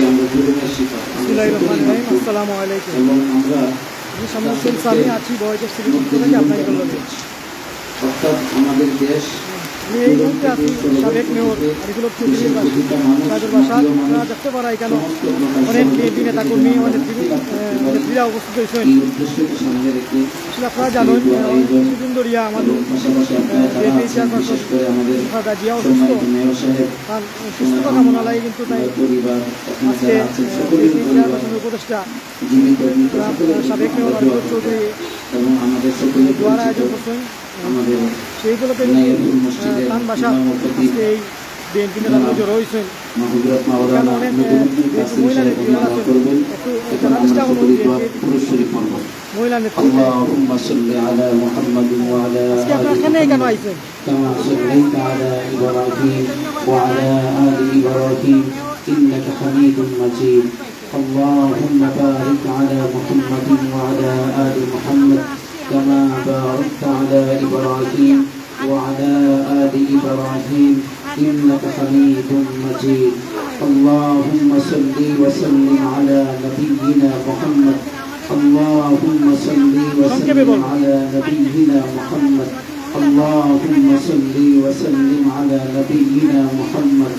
আমরা জুলুমের শিকার। আসসালামু আলাইকুম। এবং আমরা আমি আছি বয়সের থেকে আপনাকে বললাম অর্থাৎ আমাদের দেশ এই মুহূর্তে আছি সাবেক মেয়র আরিফুল চৌধুরীর বাসা। আপনারা দেখতে পারা এখানে অনেক বিএনপি নেতাকর্মী অনেক নেত্রীরা উপস্থিত হয়েছেন। আপনারা জানেন কিছুদিন ধরিয়া আমাদের বিএনপি চেয়ারপারসন খালেদা জিয়া অসুস্থ, তার সুস্থতা কামনা লাগে কিন্তু তাই আজকে বিএনপি চেয়ারপারসনের উপদেষ্টা সাবেক মেয়র আরিফুল চৌধুরী দোয়ার আয়োজন করছেন। সেইগুলোতে তান বাসা আজকে এই বিএনপি নেতা জড়ো হয়েছেন। এখানে অনেক মহিলা নেত্রীরা আছেন, একটু জানার চেষ্টা করুন মহিলা নেত্রী আজকে আপনার এখানে কেন আইছেন? اللهم بارك على محمد وعلى آل محمد كما باركت على إبراهيم وعلى آل إبراهيم إنك حميد مجيد. اللهم صل وسلم على نبينا محمد. اللهم صل وسلم على نبينا محمد. اللهم صل وسلم على نبينا محمد.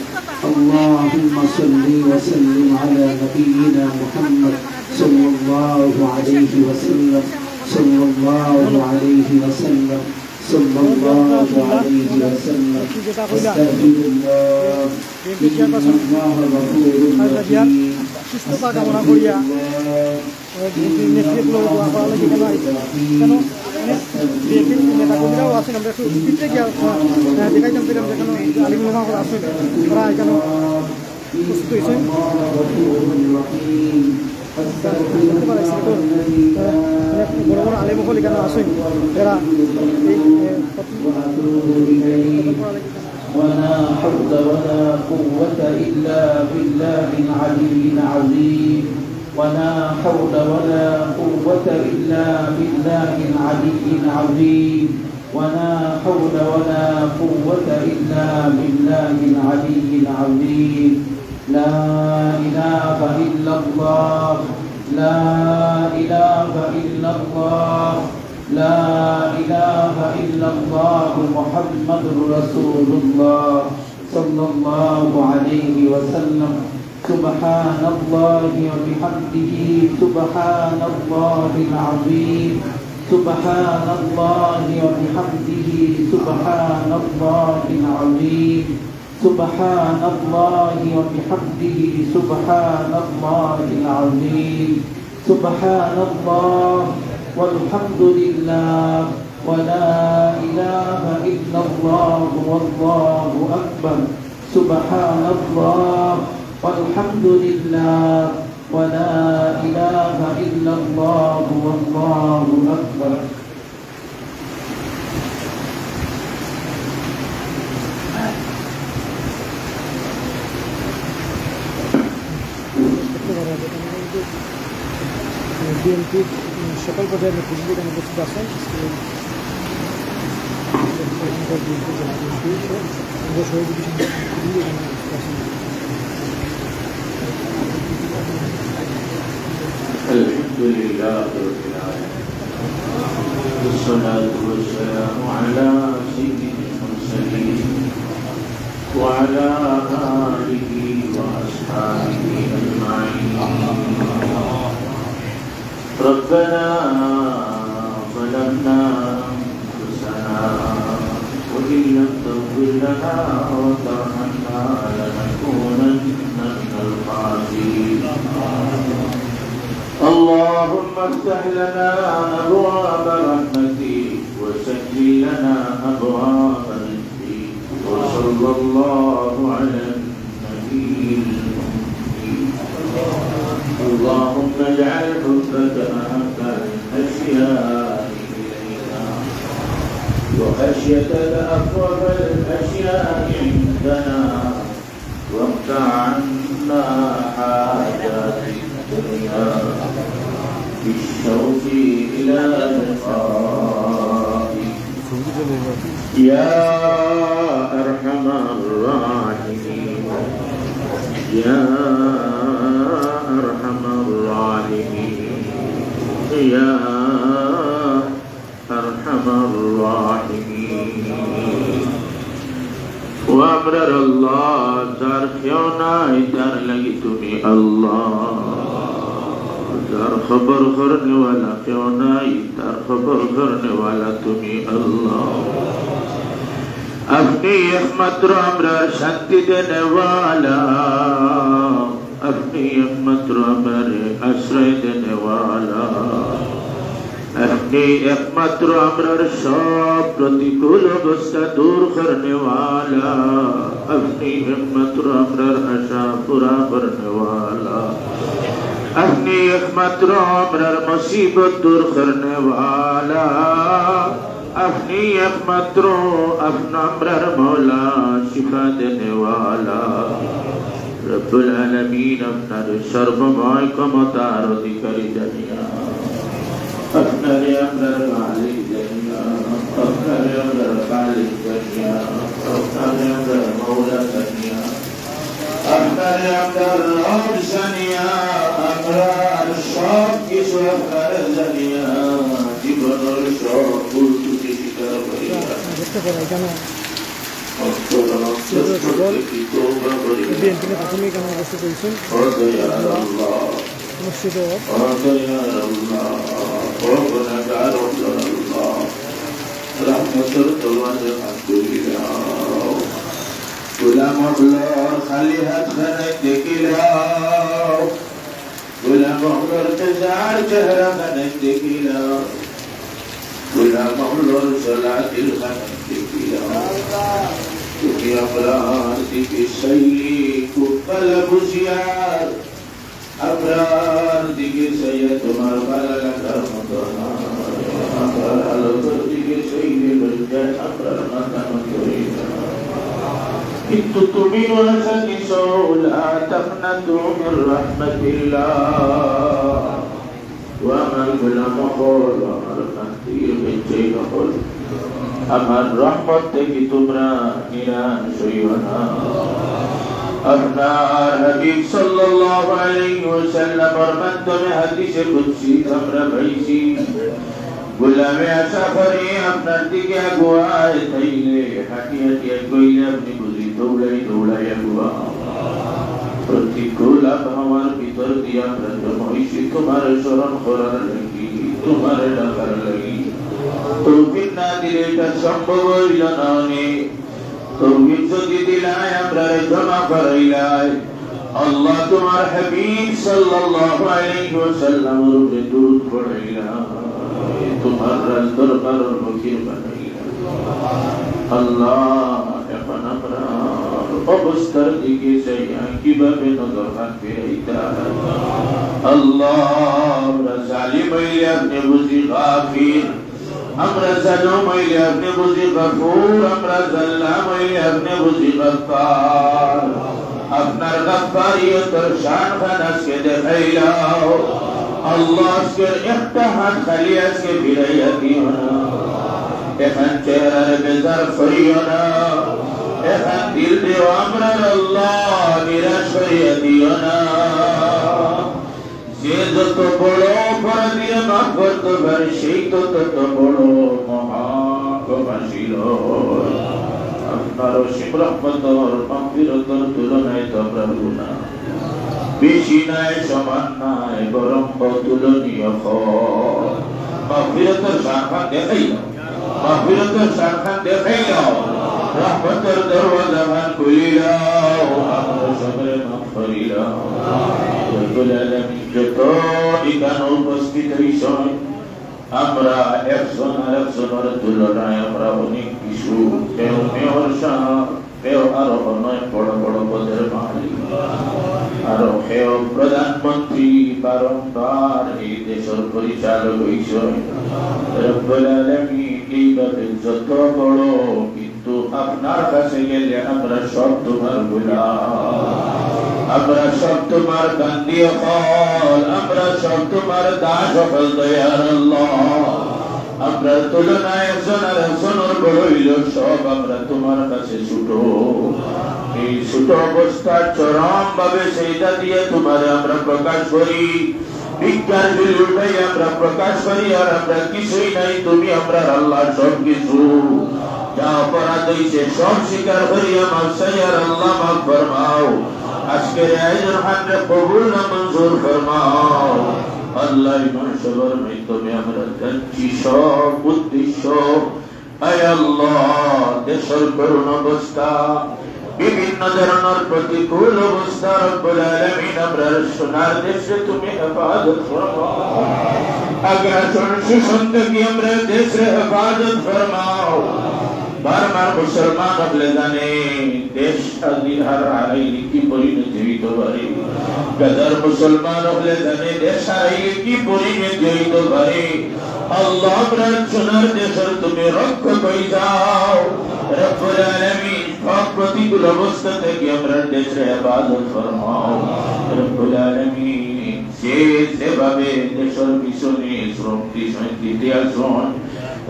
اللهم صل وسلم على نبينا محمد صلى الله عليه وسلم صلى الله عليه وسلم صلى الله عليه وسلم. استغفر الله إن الله غفور رحيم. সুস্থতা কামনা করিয়া নেতৃত্বগুলো দোয়া করা লাগে কেন কেন বিএনপির নেতাকর্মীরাও আছেন। আমরা একটু পিছিয়ে গিয়ে দেখাইতাম পেলাম যেখানে আলিমুল হক আসেন, ওরা এখানে উপস্থিত হয়েছেন। বড় বড় আলিম হল এখানে আসেন, এরা ولا حول ولا قوة إلا بالله العلي العظيم. ولا حول ولا قوة إلا بالله العلي العظيم. ولا حول ولا قوة إلا بالله العلي العظيم. لا إله إلا الله. لا إله إلا الله. لا إله إلا الله محمد رسول الله صلى الله عليه وسلم. سبحان الله وبحمده سبحان الله العظيم. سبحان الله وبحمده سبحان الله العظيم. سبحان الله وبحمده سبحان الله العظيم. سبحان الله والحمد لله ولا إله إلا الله والله أكبر. سبحان الله والحمد لله ولا إله إلا الله والله أكبر. বিএনপির সকল পর্যায়ের নেতৃবৃন্দ এখানে উপস্থিত আছেন। الحمد لله رب العالمين والصلاة والسلام على سيد المرسلين وعلى آله وأصحابه أجمعين. ربنا ظلمنا أنفسنا وإن لم تغفر لنا وترحمنا لنكونن من الخاسرين. اللهم افتح لنا أبواب رحمتك وسهل لنا أبواب رزقك. وصلى الله على النبي الأمي. اللهم اجعل حبك أحب الأشياء إلينا وخشيتك أقرب الأشياء عندنا واقطع عنا حاجات الدنيا بالشوق إلى لقائك يا أرحم الراحمين. يا কেউ নাই তার লাগি তুমি আল্লাহ তার খবর করনে वाला কেউ নাই তার খবর করনে वाला তুমি আল্লাহ আপনি একমাত্র আমরার শান্তি দেনে वाला আপনি একমাত্র আমারে আশ্রয় দেনে वाला আপনি একমাত্র আমরার সব প্রতিকূল অবস্থা দূর করনে वाला আপনি একমাত্র আমরার আশা পুরা করনে वाला আপনি একমাত্র আমরার মুসিবত দূর করনে वाला আপনি একমাত্র আমরার মওলা শিফা দেনে वाला রব্বুল আলামিন আপনার সর্বময় ক্ষমতার অধিকারী জানিয়া আপনারে আমরার মালিক জানিয়া আপনারে আমরার খালিক জানিয়া আপনারে আমরার মওলা জানিয়া আপনারে আমরার রব জানিয়া আমরার সব কিছু আপনার জানিয়া জীবনের সব ভুল ত্রুটি স্বীকার করিয়া গোলাম খালি হাত খানে দেখিলাম গোলাম যার চেহারা খানে দেখিলাম গোলাম সলাতিল খানে দেখিলাম তুমি আমরার দিকে শৈলী কুকল বুঝিয়ার আমরার দিকে সৈয়া তোমার ভালো লাগার মতো আমরার আলোর দিকে শৈলী বুঝিয়ার আমরার মাথা মতো কিন্তু তুমি ওয়াসানিসো লা তাকনাতু মির রাহমাতিল্লাহ ওয়া আমার গোলাম হল আমার শান্তি বেঁচে হল আমার রহমত থেকে তোমরা নিরাশ হইও না আপনার হাবিব সাল্লাল্লাহু আলাইহি ওয়াসাল্লামের মাধ্যমে হাদিসে কুদসি আমরা পাইছি গোলামে আশা করি আপনার দিকে আগুয়ায় তাইলে হাঁটি হাঁটি কইলে আপনি বুঝি দৌড়াই দৌড়াই আগুয়া প্রতিকূল আবহাওয়ার ভিতর দিয়া প্রথম হইছি তোমার স্মরণ করার লাগি তোমার ডাকার লাগি তৌফিক না দিলে এটা সম্ভব হইল না অনেক তৌফিক যদি দিলাই আমরা জমা করাইলাই আল্লাহ তোমার হাবিব সাল্লাল্লাহু আলাইহি ওয়াসাল্লামের উপরে দরুদ পড়াইলা তোমার দরবারের ফকির বানাইলা আল্লাহ এখন আমরা অবস্থার দিকে চাইয়া কিভাবে নজর রাখবে এইটা আল্লাহ আমরা জালিম হইলে আপনি বুঝি গাফির আমরা জালিম হইলে আপনি বুঝি গফুর আমরা জাল্লাম হইলে আপনি বুঝি গফফার আপনার গফফারিয়তের শান খান আজকে দেখাইলাও আল্লাহ আজকের একটা হাত খালি আজকে ফিরাইয়া দিও না এখন চেহারার বেজার করিও না এখন দিল দিও আমরা আল্লাহ নিরাশ করিয়া দিও না যে যত বড় অপরাধী মাফ করতে পারে সেই তো তত বড় মহাকবাসীর আপনার অসীম রহমতর মাগফিরাতের তুলনায় তো প্রভু না বেশি নাই সমান নাই বরং অতুলনীয় মাগফিরাতের শাখান দেখাইও মাগফিরাতের শাখান দেখাইও রহমতের দরওয়াজা মান খুলিলাও আমরা সবাই মাফ করিলাও রব্বুল আলামিন যত এখানে উপস্থিত হইছেন আমরা একজন আর একজনের তুলনায় আমরা অনেক কিছু কেউ মেয়র সাহেব কেউ আরো অনেক বড় বড় পদের মালিক আরো কেউ প্রধানমন্ত্রী বারংবার এই দেশের পরিচালক হইছেন রব্বুল আলামিন এইভাবে যত বড় কিন্তু আপনার কাছে গেলে আমরা সব তোমার গোলাম আমরা সব তোমার বান্দিও হল আমরা সব তোমার দাস হল দয়ার আল্লাহ আমরা তুলনায় একজন আর একজনের বড় হইল সব আমরা তোমার কাছে ছোট এই ছোট অবস্থার চরম ভাবে সেইটা দিয়ে তোমার আমরা প্রকাশ করি বিজ্ঞান বিলুটাই আমরা প্রকাশ করি আর আমরা কিছুই নাই তুমি আমরা আল্লাহ সব কিছু যা অপরাধ হইছে সব স্বীকার করিয়া মাফ চাইয়ার আল্লাহ মাফ ফরমাও আজকের আয়োজন হাতে কবুল না মঞ্জুর ফরমাও আল্লাহ ইমান সবার মাধ্যমে আমরা যাচ্ছি সব উদ্দেশ্য আয় আল্লাহ দেশের করুণ অবস্থা বিভিন্ন ধরনের প্রতিকূল অবস্থা রব্বুল আলামিন আমরা সোনার দেশে তুমি হেফাজত ফরমাও আগ্রাসন শোষণ থেকে আমরা দেশে হেফাজত ফরমাও বারবার মুসলমান হলে জানে দেশ স্বাধীন হারাইলে কি পরিণতি হইতে পারে গাদার মুসলমান হলে জানে দেশ হারাইলে কি পরিণতি হইতে পারে আল্লাহ আমরা সোনার দেশের তুমি রক্ষক হয়ে যাও রব্বুল আলামিন সব প্রতিকূল অবস্থা থেকে আমরা দেশে হেফাজত ফরমাও রব্বুল আলামিন যেভাবে দেশের পিছনে শ্রম দিতে আসুন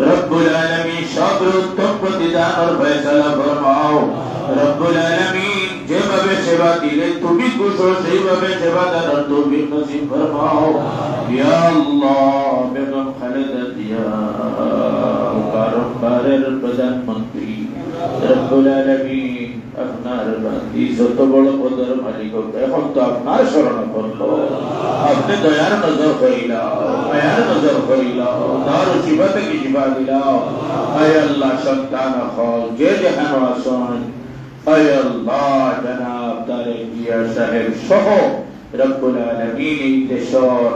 রব্বুল আলামিন সবর উত্তম প্রতিদানের ফয়সালা ফরমাও রব্বুল আলামিন যেভাবে সেবা দিলে তুমি খুশি সেইভাবে সেবা দেওয়ার তৌফিক নসিব ফরমাও ইয়া আল্লাহ বেগম খালেদা জিয়া কারবারের প্রধানমন্ত্রী রব্বুল আলামিন আপনার বান্দি যত বড় পদের মালিক এখন তো আপনার শরণ করলো আপনি দয়ার নজর করিলাও মায়ার নজর করিলাও তার শিবা থেকে শিবা দিলাও আয় আল্লাহ সন্তান হল যে যেখানে আসন আয় আল্লাহ জনাব তারেক জিয়া সাহেব সহ রব্বুল আলামিন এই দেশের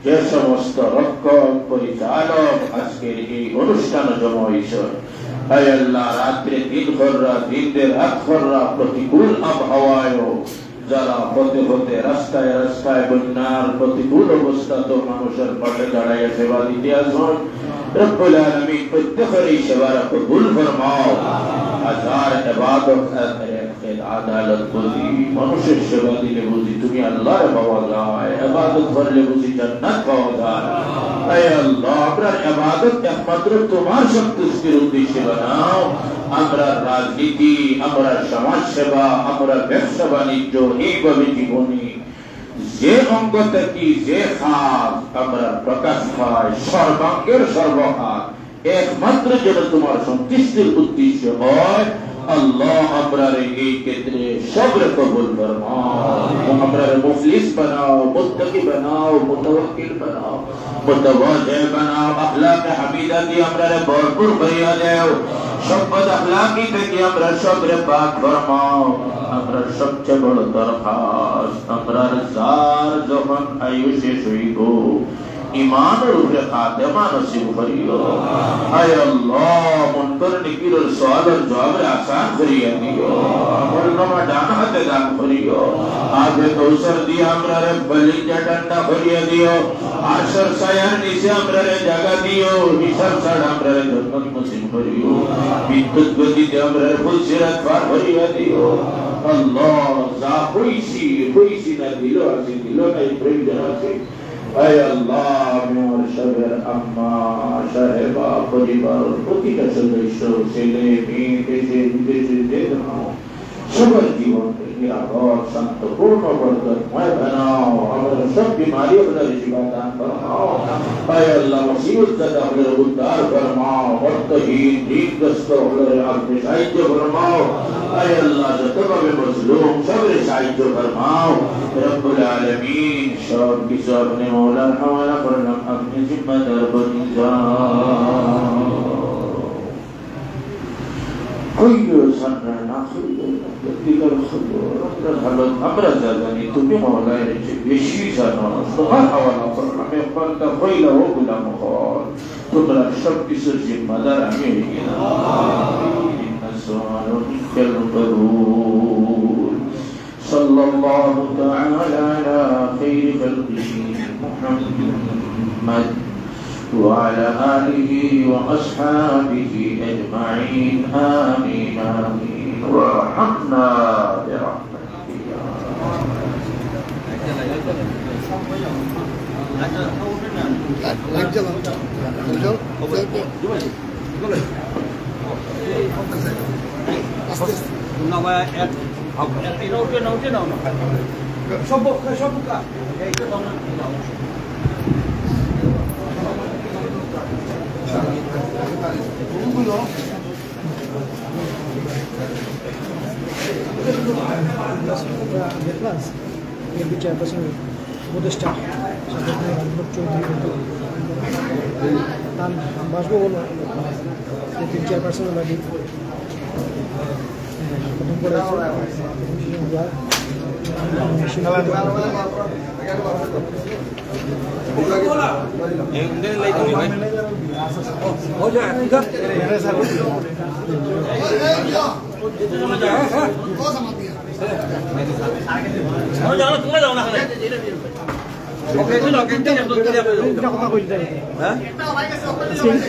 যে সমস্ত রক্ষক পরিচালক আজকের এই অনুষ্ঠান জমা হয়েছে আয় আল্লাহ রাত্রে দিন ভররা দিনের রাত ভররা প্রতিকূল আবহাওয়ায় যারা পথে পথে রাস্তায় রাস্তায় বন্যার প্রতিকূল অবস্থা তো মানুষের পাশে দাঁড়াইয়া সেবা দিতে আসুন রব্বুল আলামিন প্রত্যেকের এই সেবার কবুল ফরমাও হাজার ইবাদত আদালত বুঝি মানুষের সেবা দিলে বুঝি তুমি আল্লাহর পাওয়া যায় ইবাদত করলে বুঝি জান্নাত পাওয়া যায় আয় আল্লাহ আমরা ইবাদত একমাত্র তোমার সন্তুষ্টির উদ্দেশ্যে বানাও আমরা রাজনীতি আমরা সমাজ সেবা আমরা ব্যবসা বাণিজ্য এইভাবে জীবনে যে অঙ্গ থেকে যে খাত আমরা প্রকাশ পাই সর্বাঙ্গের সর্বহাত একমাত্র যেন তোমার সন্তুষ্টির উদ্দেশ্য হয় আল্লাহ আমরা এই ক্ষেত্রে সবরে কবুল ফরমাও আমরা মুখলিস বানাও মুত্তাকি বানাও মুতাওয়াক্কিল বানাও মুতাওয়াজি বানাও আখলাক হামিদা দিয়ে আমরা ভরপুর ভরিয়া দাও সম্পদ আখলাকি থেকে আমরা সবরে পাক ফরমাও আমরা সবচেয়ে বড় দরখাস্ত আমরা যার যখন আয়ু শেষ হইব ইমানের উপরে খাতেমা নসিব করিও আয় আল্লাহ মুনকার নিকিরের সওয়ালের জবাব আসান করিয়া দিও আমল নামা ডান হাতে দান করিও আগে কৌশল দিয়ে আমরা বলিজা ঠান্ডা করিয়া দিও আশর সায়ার নিচে আমরা জায়গা দিও হিসাব ছাড় আমরা জান্নাত নসিব করিও বিদ্যুৎ গতিতে আমরা ফুলসিরাত পার করিয়া দিও আল্লাহ যা হইছি না দিল আছে দিল না প্রয়োজন আছে আয় আল্লাহ আমার সবের আম্মা সাহেবা পরিবার প্রতিটা সদস্য ছেলে মেয়ে দেশে বিদেশে যে সবার জীবনকে নিরাপদ শান্তপূর্ণ বরকতময় বানাও আমাদের সব বিমারি আপনার শিবা দান ফরমাও আয় আল্লাহ মুসিবত জাদা আপনার উদ্ধার ফরমাও অর্থহীন ঋণগ্রস্ত আপনার আপনি সাহায্য ফরমাও আয় আল্লাহ যতভাবে মজলুম সবের সাহায্য ফরমাও রব্বুল আলামিন সব কিছু আপনি মৌলার হাওয়ালা করলাম আপনি জিম্মাদার বনি যাও خير سننا خير দিকর খবর আমরা জানি তুমি মওলায় রেখে বেশি জানো তোমার হাওয়ালা করলাম একবারটা হইলা ও গুলাম হল তোমরা সব কিছু জিম্মাদার আমি হয়ে গেলাম صلى الله تعالى على خير خلقه محمد وعلى آله وأصحابه أجمعين آمين آمين وارحمنا برحمتك يا সব চেয়ারপারসনের উপদেষ্টা বাসবো বলো চেয়ারপারসনের লাগে প্রথম করে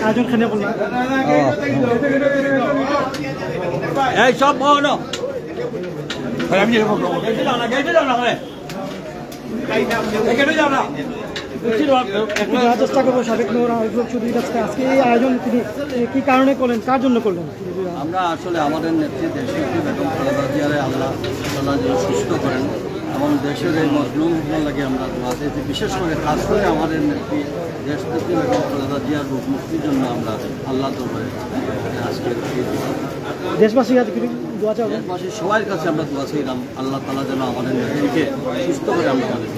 আয়োজন খানে বললাম সব চেষ্টা করবো সাবেক চৌধুরীর কাছে আজকে এই আয়োজন তিনি কি কারণে করলেন, কার জন্য করলেন? আমরা আসলে আমাদের নেত্রী দেশে বেগম খালেদা জিয়ারে আল্লাহ সুস্থ করেন এবং দেশের এই মজলুম লাগে আমরা রাজনীতি বিশেষ করে কাজ করে আমাদের নেত্রী দেশ নেত্রী বেগম খালেদা জিয়ার রূপ মুক্তির জন্য আমরা আল্লাহ দরবারে আজকে দেশবাসী দেশবাসী সবার কাছে আমরা দোয়া চাইলাম আল্লাহ তাআলা যেন আমাদের নেত্রীকে সুস্থ করে আমরা আমাদের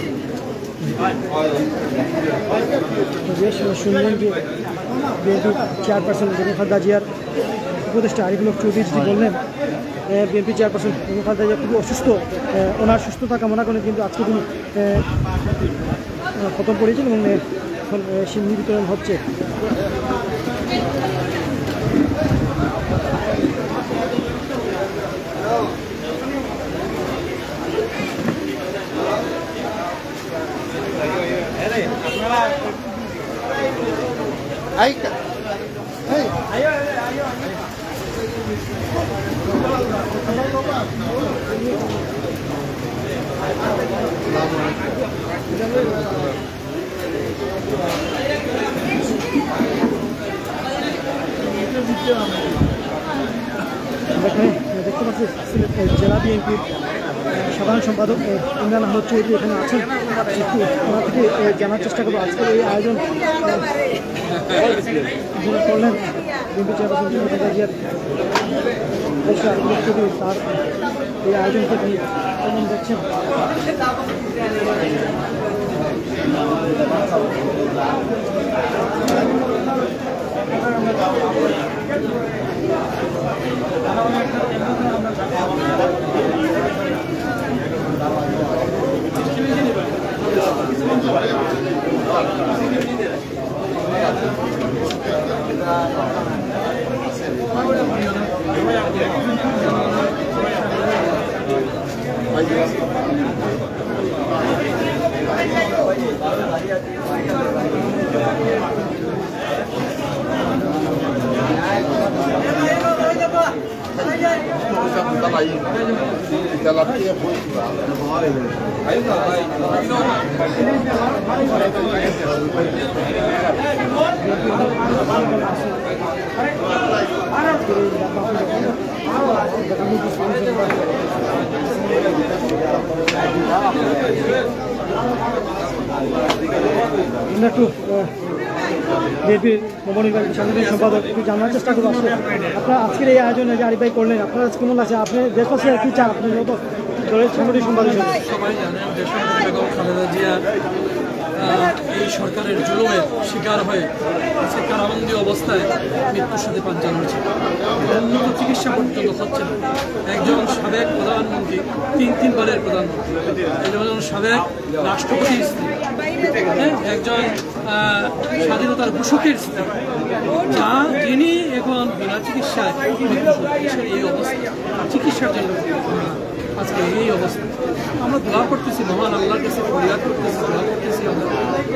শুনলেন যে বিএনপি চেয়ারপারসন বেগম খালেদা জিয়ার উপদেষ্টা আরিফুল হক চৌধুরী যেটি বললেন বিএনপি চেয়ারপারসন বেগম খালেদা জিয়া খুবই অসুস্থ, ওনার সুস্থতা কামনা করেন, কিন্তু আজকে তিনি খতম করেছেন এবং এখন সিন্নি বিতরণ হচ্ছে। দেখতে পাচ্ছি জেলা বিএনপির সাধারণ সম্পাদক ইমরান আহমদ চৌধুরী এখানে আছেন, একটু ওনার থেকে জানার চেষ্টা করবো আজকের এই আয়োজন করলেন বিএনপি চেয়ারপারসন খালেদা জিয়ার চৌধুরী, তার এই আয়োজনকে তিনি কেমন দেখছেন? একটু বিএনপির নবনির্বাচিত সাংগঠনিক সম্পাদক একটু জানার চেষ্টা করবো আসলে আপনারা আজকের এই আয়োজনে যে আরিফ ভাই করলেন, আপনারা কেমন আছে? আপনি দেশবাসী কি চান আপনি যত দলের সাংগঠনিক সম্পাদক? সবাই জানেন দেশনেত্রী বেগম খালেদা জিয়া এই সরকারের জুলুমের শিকার হয়ে আজকে কারাবন্দী অবস্থায় মৃত্যুর সাথে পাঞ্জাল হয়েছে, উন্নত চিকিৎসা পর্যন্ত হচ্ছে না। একজন সাবেক প্রধানমন্ত্রী, তিনবারের প্রধানমন্ত্রী, একজন সাবেক রাষ্ট্রপতির স্ত্রী, একজন স্বাধীনতার ঘোষকের স্ত্রী, যিনি এখন বিনা চিকিৎসায় এই অবস্থা, চিকিৎসার জন্য আজকে এই অবস্থা। আমরা দোয়া করতেছি, মহান আল্লাহর কাছে ফরিয়াদ করতেছি, দোয়া করতেছি আমরা।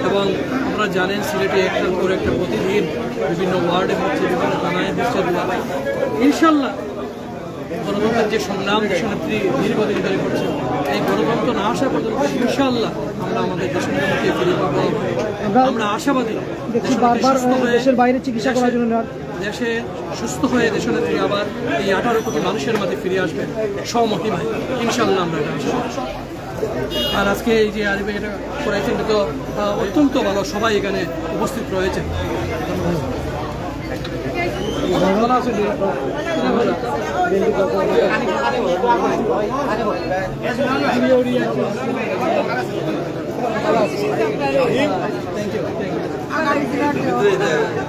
এবং আপনারা জানেন সিলেটে একটার পর একটা প্রতিদিন বিভিন্ন ওয়ার্ডে হচ্ছে, বিভিন্ন থানায় হচ্ছে দোয়া। ইনশাল্লাহ গণতন্ত্রের যে সংগ্রাম দেশনেত্রী দীর্ঘদিন ধরে করছে, এই গণতন্ত্র না আসা পর্যন্ত ইনশাল্লাহ আমরা আমাদের দেশনেত্রীকে ফিরে পাবো। আমরা আশাবাদী দেশের বাইরে চিকিৎসা করার জন্য দেশে সুস্থ হয়ে দেশনেত্রী আবার এই 18 কোটি মানুষের মাঝে ফিরে আসবেন স্বমহিমায়, ইনশাল্লাহ আমরা এটা। আর আজকে এই যে আরিফ এটা করাইছেন, এটা তো অত্যন্ত ভালো, সবাই এখানে উপস্থিত রয়েছে। ভালো আছে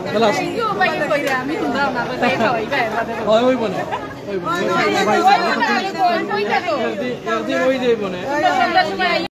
ভালো আছে